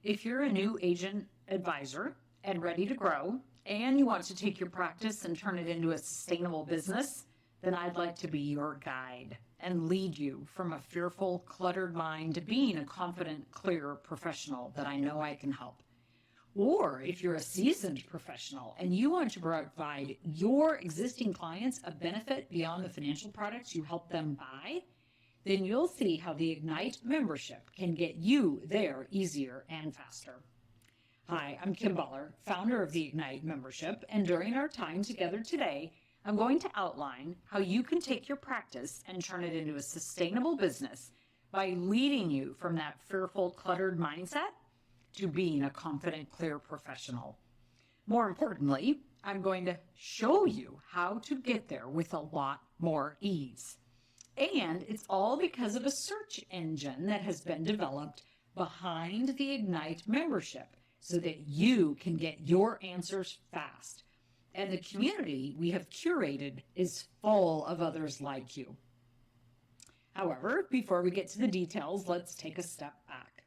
If you're a new agent advisor and ready to grow, and you want to take your practice and turn it into a sustainable business, then I'd like to be your guide and lead you from a fearful, cluttered mind to being a confident, clear professional that I know I can help. Or if you're a seasoned professional and you want to provide your existing clients a benefit beyond the financial products you help them buy, then you'll see how the Ignite membership can get you there easier and faster. Hi, I'm Kim Butler, founder of the Ignite membership, and during our time together today, I'm going to outline how you can take your practice and turn it into a sustainable business by leading you from that fearful, cluttered mindset to being a confident, clear professional. More importantly, I'm going to show you how to get there with a lot more ease. And it's all because of a search engine that has been developed behind the Ignite membership so that you can get your answers fast. And the community we have curated is full of others like you. However, before we get to the details, let's take a step back.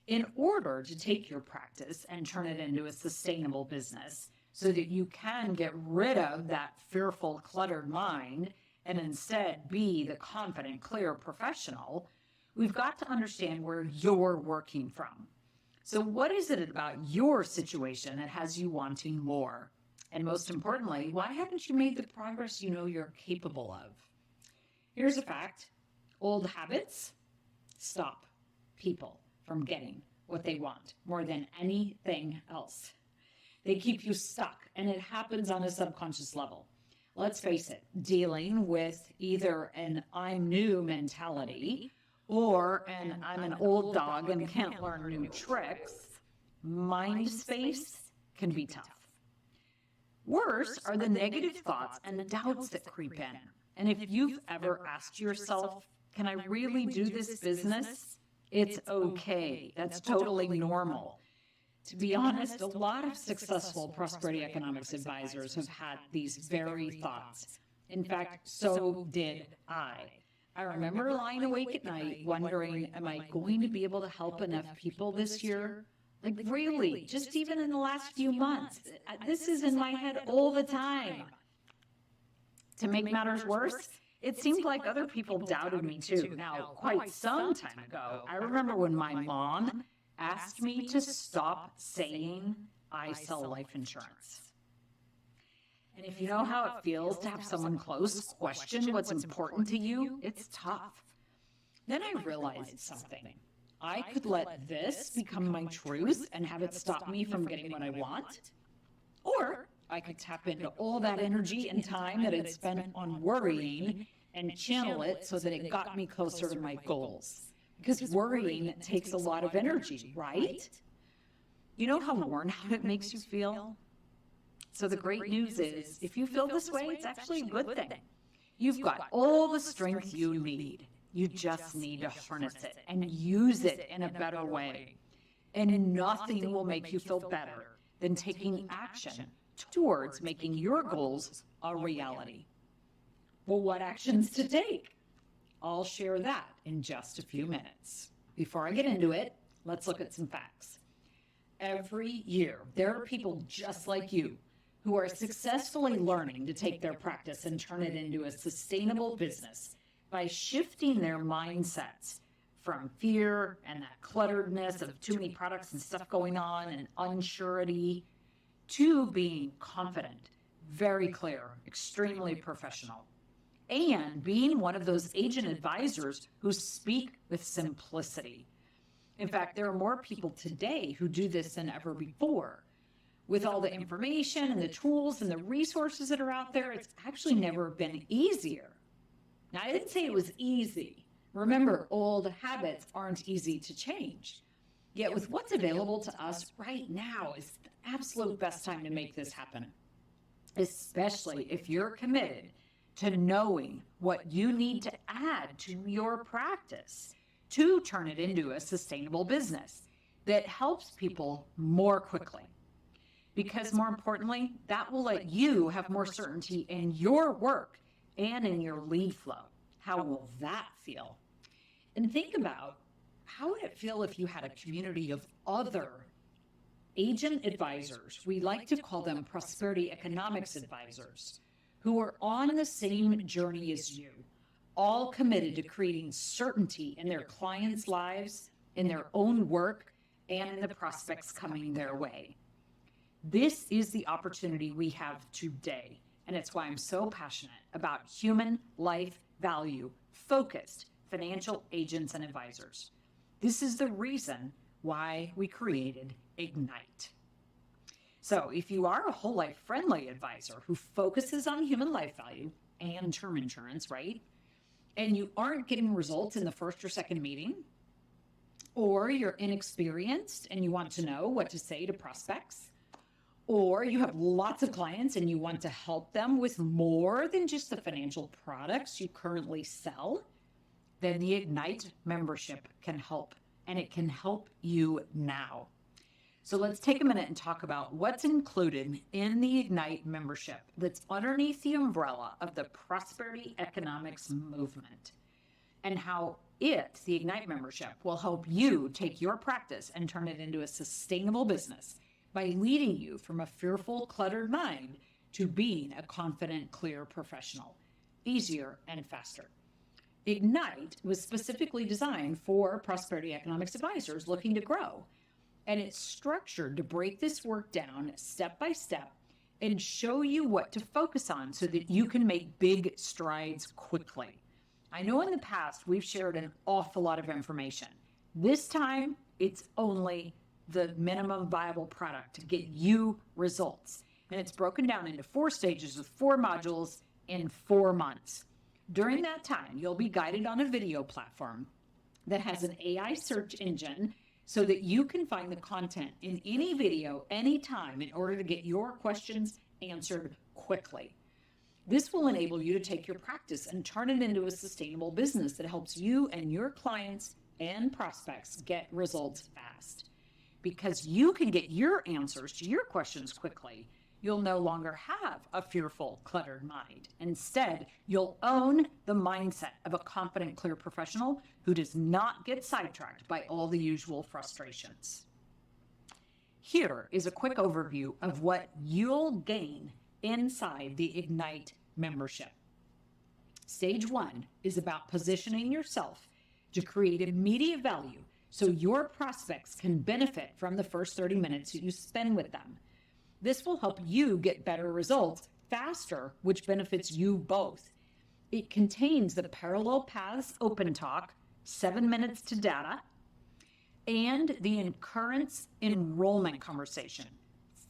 In order to take your practice and turn it into a sustainable business so that you can get rid of that fearful, cluttered mind and instead be the confident, clear professional, we've got to understand where you're working from. So what is it about your situation that has you wanting more? And most importantly, why haven't you made the progress you know you're capable of? Here's a fact. Old habits stop people from getting what they want more than anything else. They keep you stuck, and it happens on a subconscious level. Let's face it, dealing with either an I'm new mentality or an I'm an old dog and can't learn new tricks, mind space can be tough. Worse are the negative thoughts and the doubts that creep in. And if you've ever asked yourself, can I really do this business? It's okay. That's totally normal. To be honest, a lot of successful prosperity economics advisors have had these very thoughts. In fact, so did I. I remember lying awake at night wondering, am I going to be able to help enough people this year? Like really, just even in the last few months. This is in my head all the time. To make matters worse, it seemed like other people doubted me too. Now, quite some time ago, I remember when my mom asked me to stop saying I sell life insurance. And if you know how it feels to have someone close question what's important to you, it's tough. Then I realized something. I could let this become my truth and have it stop me from getting what I want. Or I could tap into all that energy and time that I'd spent on worrying and channel it so that it got me closer to my goals. Because worrying takes a lot of energy, right? You know how worn out it makes you feel? So the great news is, if you feel this way, it's actually a good thing. You've got all the strength you need. You just need to harness it and use it in a better way. And nothing will make you feel better than taking action towards making your goals a reality. Well, what actions to take? I'll share that in just a few minutes. Before I get into it, let's look at some facts. Every year, there are people just like you who are successfully learning to take their practice and turn it into a sustainable business by shifting their mindsets from fear and that clutteredness of too many products and stuff going on and unsurety to being confident, very clear, extremely professional, and being one of those agent advisors who speak with simplicity. In fact, there are more people today who do this than ever before. With all the information and the tools and the resources that are out there, it's actually never been easier. Now, I didn't say it was easy. Remember, old habits aren't easy to change. Yet with what's available to us right now is the absolute best time to make this happen, especially if you're committed to knowing what you need to add to your practice to turn it into a sustainable business that helps people more quickly. Because more importantly, that will let you have more certainty in your work and in your lead flow. How will that feel? And think about how would it feel if you had a community of other agent advisors? We like to call them prosperity economics advisors, who are on the same journey as you, all committed to creating certainty in their clients' lives, in their own work, and in the prospects coming their way. This is the opportunity we have today, and it's why I'm so passionate about human life value focused financial agents and advisors. This is the reason why we created Ignite. So if you are a whole life friendly advisor who focuses on human life value and term insurance, right? And you aren't getting results in the first or second meeting, or you're inexperienced and you want to know what to say to prospects, or you have lots of clients and you want to help them with more than just the financial products you currently sell, then the Ignite membership can help, and it can help you now. So let's take a minute and talk about what's included in the Ignite membership that's underneath the umbrella of the prosperity economics movement, and how the Ignite membership, will help you take your practice and turn it into a sustainable business by leading you from a fearful, cluttered mind to being a confident, clear professional, easier and faster. Ignite was specifically designed for prosperity economics advisors looking to grow, and it's structured to break this work down step by step and show you what to focus on so that you can make big strides quickly. I know in the past we've shared an awful lot of information. This time, it's only the minimum viable product to get you results. And it's broken down into 4 stages with 4 modules in 4 months. During that time, you'll be guided on a video platform that has an AI search engine so that you can find the content in any video, anytime, in order to get your questions answered quickly. This will enable you to take your practice and turn it into a sustainable business that helps you and your clients and prospects get results fast. Because you can get your answers to your questions quickly, you'll no longer have a fearful, cluttered mind. Instead, you'll own the mindset of a confident, clear professional who does not get sidetracked by all the usual frustrations. Here is a quick overview of what you'll gain inside the Ignite membership. Stage 1 is about positioning yourself to create immediate value so your prospects can benefit from the first 30 minutes that you spend with them. This will help you get better results faster, which benefits you both. It contains the parallel paths open talk, 7 minutes to data, and the incurrence enrollment conversation,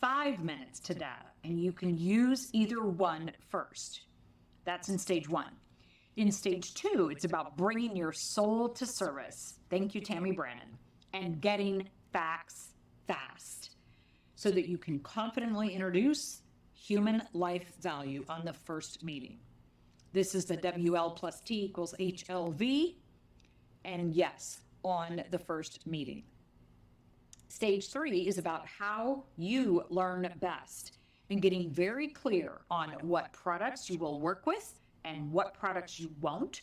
5 minutes to data, and you can use either one first. That's in stage 1. In stage 2, it's about bringing your soul to service. Thank you, Tammy Brannon, and getting facts fast so that you can confidently introduce human life value on the first meeting. This is the WL plus T equals HLV, and yes, on the first meeting. Stage 3 is about how you learn best and getting very clear on what products you will work with and what products you won't,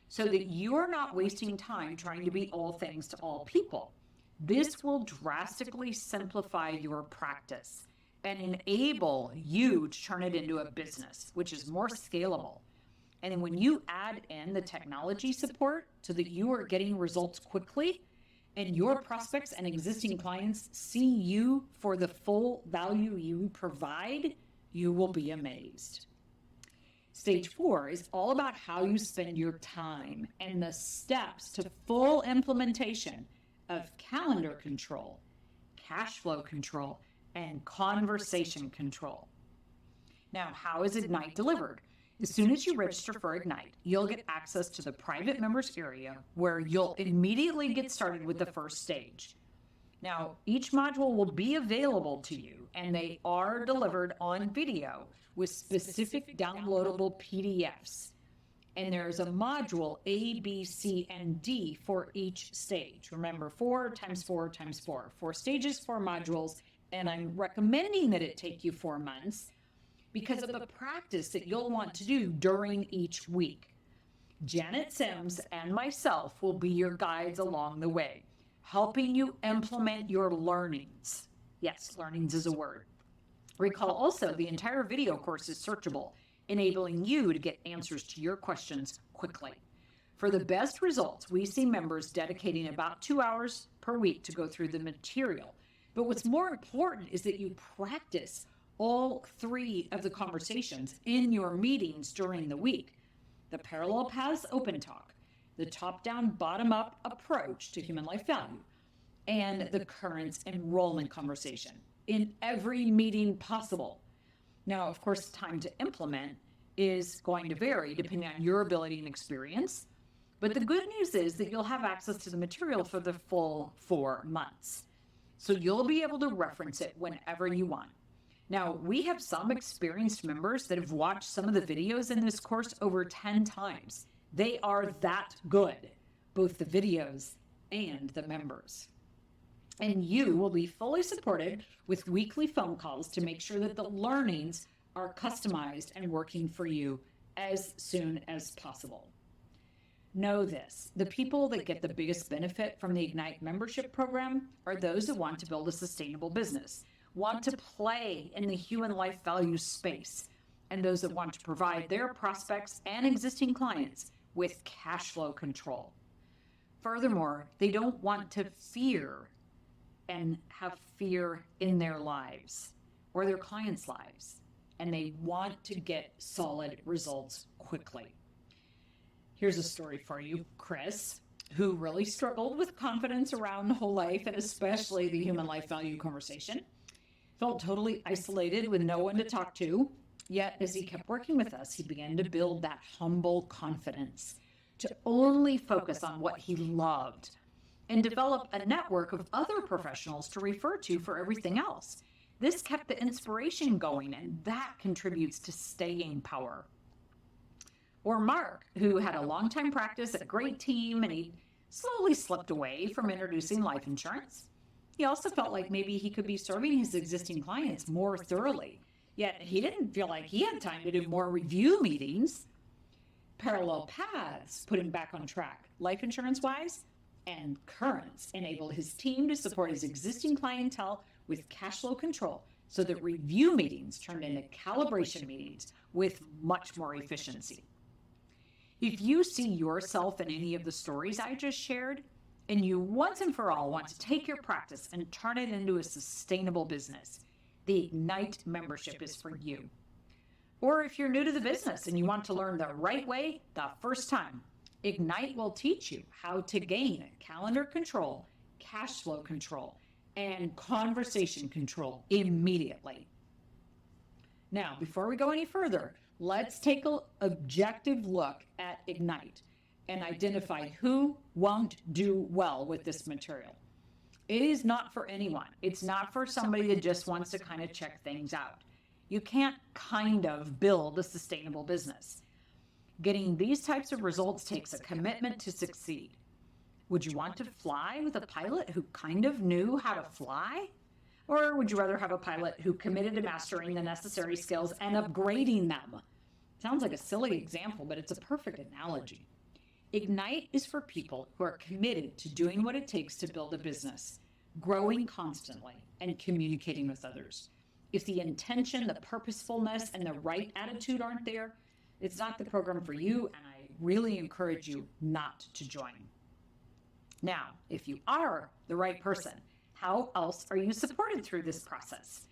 so that you're not wasting time trying to be all things to all people. This will drastically simplify your practice and enable you to turn it into a business, which is more scalable. And then when you add in the technology support so that you are getting results quickly and your prospects and existing clients see you for the full value you provide, you will be amazed. Stage 4 is all about how you spend your time and the steps to full implementation of calendar control, cash flow control, and conversation control. Now, how is Ignite delivered? As soon as you register for Ignite, you'll get access to the private members area where you'll immediately get started with the first stage. Now, each module will be available to you, and they are delivered on video with specific downloadable PDFs. And there's a module A, B, C, and D for each stage. Remember, 4 times 4 times 4. 4 stages, 4 modules, and I'm recommending that it take you 4 months because of the practice that you'll want to do during each week. Janet Sims and myself will be your guides along the way, helping you implement your learnings. Yes, learnings is a word. Recall also the entire video course is searchable, enabling you to get answers to your questions quickly. For the best results, we see members dedicating about 2 hours per week to go through the material. But what's more important is that you practice all 3 of the conversations in your meetings during the week. The parallel paths open talk, the top-down, bottom-up approach to human life value, and the currents enrollment conversation in every meeting possible. Now, of course, time to implement is going to vary depending on your ability and experience. But the good news is that you'll have access to the material for the full 4 months. So you'll be able to reference it whenever you want. Now, we have some experienced members that have watched some of the videos in this course over 10 times. They are that good, both the videos and the members. And you will be fully supported with weekly phone calls to make sure that the learnings are customized and working for you as soon as possible. Know this, the people that get the biggest benefit from the Ignite membership program are those that want to build a sustainable business, want to play in the human life value space, and those that want to provide their prospects and existing clients with cash flow control. Furthermore, they don't want to fear and have fear in their lives or their clients' lives, and they want to get solid results quickly. Here's a story for you. Chris, who really struggled with confidence around whole life and especially the human life value conversation, felt totally isolated with no one to talk to. Yet as he kept working with us, he began to build that humble confidence to only focus on what he loved and develop a network of other professionals to refer to for everything else. This kept the inspiration going, and that contributes to staying power. Or Mark, who had a long time practice, a great team, and he slowly slipped away from introducing life insurance. He also felt like maybe he could be serving his existing clients more thoroughly, yet he didn't feel like he had time to do more review meetings. Parallel paths put him back on track, life insurance-wise, and currents enabled his team to support his existing clientele with cash flow control so that review meetings turned into calibration meetings with much more efficiency. If you see yourself in any of the stories I just shared, and you once and for all want to take your practice and turn it into a sustainable business, the Ignite membership is for you. Or if you're new to the business and you want to learn the right way the first time, Ignite will teach you how to gain calendar control, cash flow control, and conversation control immediately. Now, before we go any further, let's take an objective look at Ignite and identify who won't do well with this material. It is not for anyone. It's not for somebody that just wants to kind of check things out. You can't kind of build a sustainable business. Getting these types of results takes a commitment to succeed. Would you want to fly with a pilot who kind of knew how to fly? Or would you rather have a pilot who committed to mastering the necessary skills and upgrading them? Sounds like a silly example, but it's a perfect analogy. Ignite is for people who are committed to doing what it takes to build a business, growing constantly, and communicating with others. If the intention, the purposefulness, and the right attitude aren't there, it's not the program for you, and I really encourage you not to join. Now, if you are the right person, how else are you supported through this process?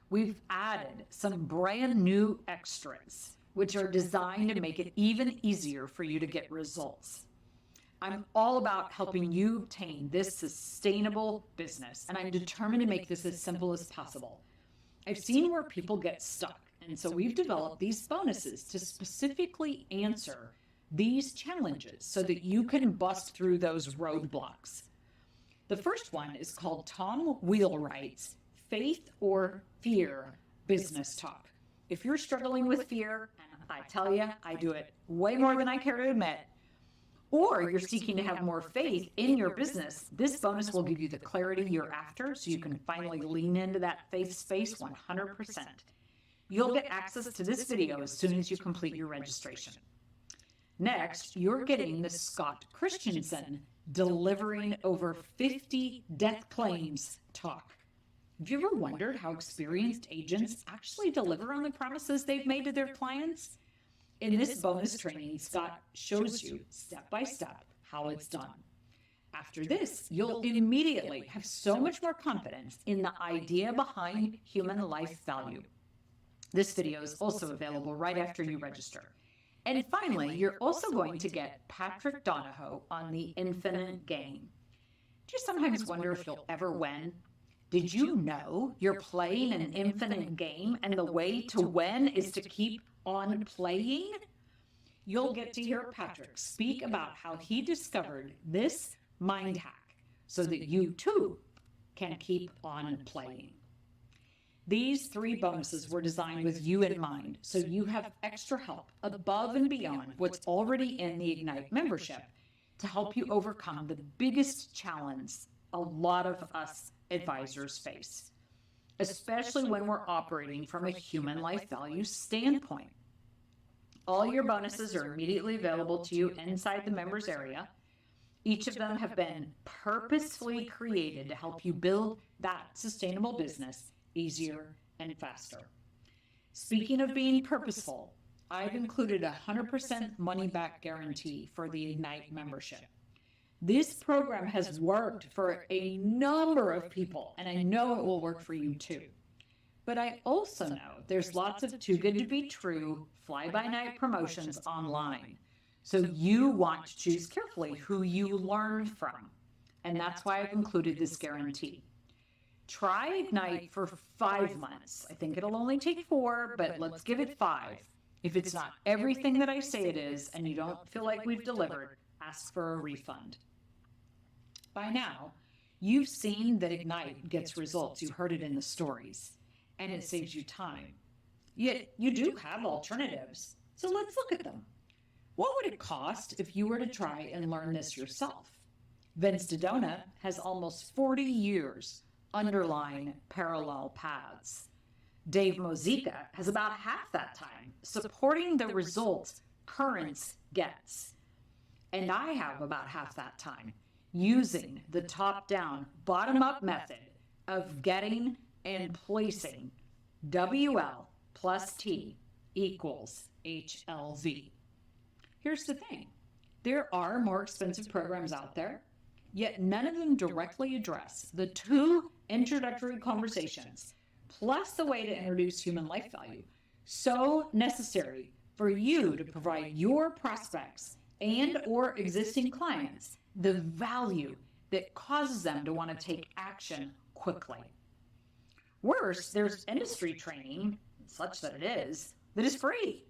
We've added some brand new extras, which are designed to make it even easier for you to get results. I'm all about helping you obtain this sustainable business, and I'm determined to make this as simple as possible. I've seen where people get stuck, and so we've developed these bonuses to specifically answer these challenges so that you can bust through those roadblocks. The first one is called Tom Wheelwright's Faith or Fear Business Talk. If you're struggling with fear, and I tell you, I do it way more than I care to admit, or you're seeking to have more faith in your business, this bonus will give you the clarity you're after so you can finally lean into that faith space 100%. You'll get access to this video as soon as you complete your registration. Next, you're getting the Scott Christensen delivering over 50 death claims talk. Have you ever wondered how experienced agents actually deliver on the promises they've made to their clients? In this bonus training, Scott shows you step by step how it's done. After this, you'll immediately have so much more confidence in the idea behind human life value. This video is also available right after you register. And finally, you're also going to get Patrick Donahoe on the infinite game. Do you sometimes wonder if you'll ever win? Did you know you're playing an infinite game and the way to win is to keep on playing? You'll get to hear Patrick speak about how he discovered this mind hack so that you too can keep on playing. These 3 bonuses were designed with you in mind, so you have extra help above and beyond what's already in the Ignite membership to help you overcome the biggest challenge a lot of us advisors face, especially when we're operating from a human life value standpoint. All your bonuses are immediately available to you inside the members area. Each of them have been purposefully created to help you build that sustainable business easier and faster. Speaking of being purposeful, I've included a 100% money back guarantee for the Ignite membership. This program has worked for a number of people, and I know it will work for you too. But I also know there's lots of too good to be true fly-by-night promotions online. So you want to choose carefully who you learn from. And that's why I've included this guarantee. Try Ignite for 5 months. I think it'll only take 4, but let's give it 5. If it's not everything that I say it is and you don't feel like we've delivered, ask for a refund. By now, you've seen that Ignite gets results. You heard it in the stories, and it saves you time. Yet you do have alternatives, so let's look at them. What would it cost if you were to try and learn this yourself? Vince Dodona has almost 40 years underlying parallel paths. Dave Mozica has about half that time supporting the results Currents gets. And I have about half that time using the top-down, bottom-up method of getting and placing WL plus T equals HLV. Here's the thing. There are more expensive programs out there, yet none of them directly address the 2 introductory conversations, plus the way to introduce human life value, so necessary for you to provide your prospects and or existing clients the value that causes them to want to take action quickly. Worse, there's industry training, such that it is free.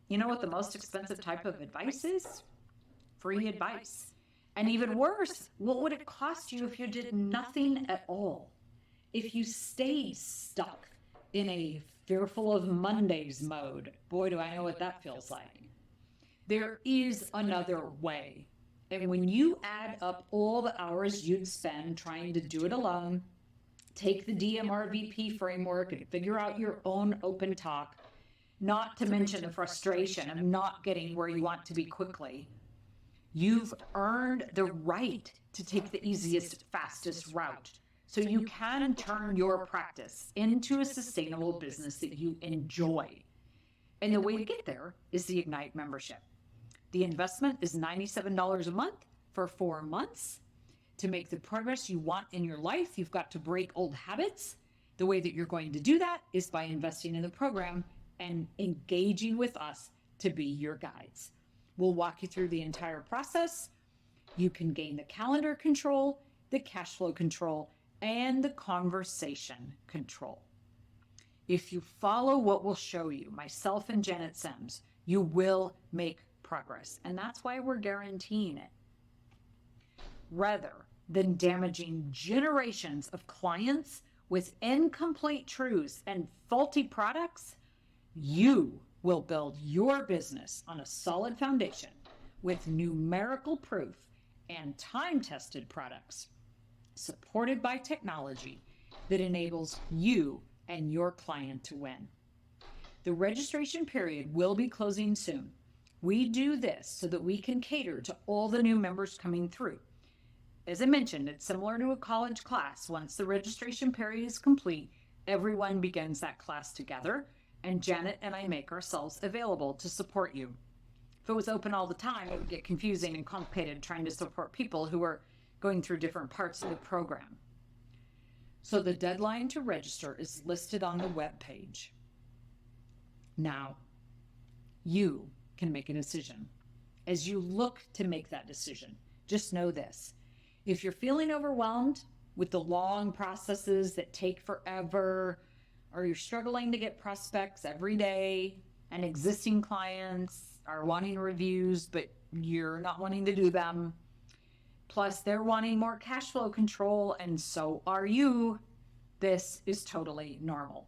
You know what the most expensive type of advice is? Free advice. And even worse, what would it cost you if you did nothing at all? If you stayed stuck in a fearful of Mondays mode? Boy, do I know what that feels like. There is another way. And when you add up all the hours you'd spend trying to do it alone, take the DMRVP framework and figure out your own open talk, not to mention the frustration of not getting where you want to be quickly, you've earned the right to take the easiest, fastest route so you can turn your practice into a sustainable business that you enjoy. And the way to get there is the Ignite membership. The investment is $97 a month for 4 months. To make the progress you want in your life, you've got to break old habits. The way that you're going to do that is by investing in the program and engaging with us to be your guides. We'll walk you through the entire process. You can gain the calendar control, the cash flow control, and the conversation control. If you follow what we'll show you, myself and Janet Sims, you will make progress. And that's why we're guaranteeing it. Rather than damaging generations of clients with incomplete truths and faulty products, you will build your business on a solid foundation with numerical proof and time-tested products supported by technology that enables you and your client to win. The registration period will be closing soon. We do this so that we can cater to all the new members coming through. As I mentioned, it's similar to a college class. Once the registration period is complete, everyone begins that class together, and Janet and I make ourselves available to support you. If it was open all the time, it would get confusing and complicated trying to support people who are going through different parts of the program. So the deadline to register is listed on the web page. Now, you can make a decision. As you look to make that decision, just know this. If you're feeling overwhelmed with the long processes that take forever, or you're struggling to get prospects every day, and existing clients are wanting reviews, but you're not wanting to do them, plus they're wanting more cash flow control, and so are you, this is totally normal.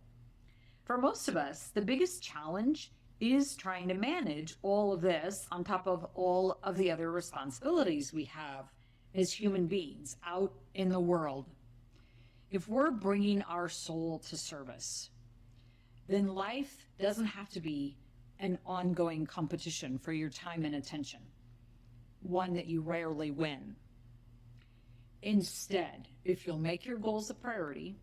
For most of us, the biggest challenge is trying to manage all of this on top of all of the other responsibilities we have as human beings out in the world. If we're bringing our soul to service, then life doesn't have to be an ongoing competition for your time and attention, one that you rarely win. Instead, if you'll make your goals a priority,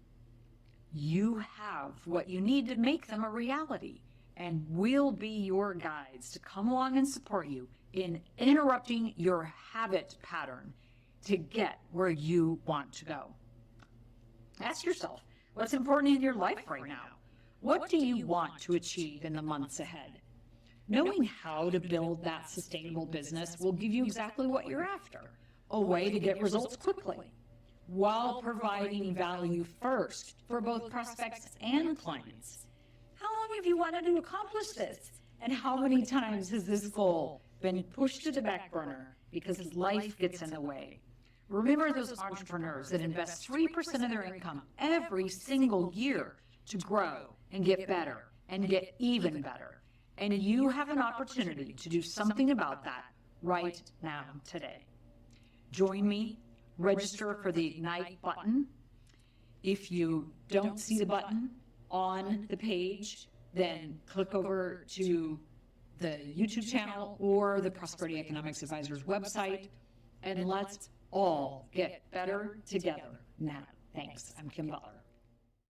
you have what you need to make them a reality, and we'll be your guides to come along and support you in interrupting your habit pattern to get where you want to go. Ask yourself, what's important in your life right now? What do you want to achieve in the months ahead? Knowing how to build that sustainable business will give you exactly what you're after, a way to get results quickly, while providing value first for both prospects and clients. How long have you wanted to accomplish this? And how many times has this goal been pushed to the back burner because life gets in the way? Remember those entrepreneurs that invest 3% of their income every single year to grow and get better and get even better. And you have an opportunity to do something about that right now, today. Join me, register for the Ignite button. If you don't see the button on the page, then click over to the YouTube channel or the Prosperity Economics Advisors website, and let's all get better together now. Thanks. I'm Kim Butler.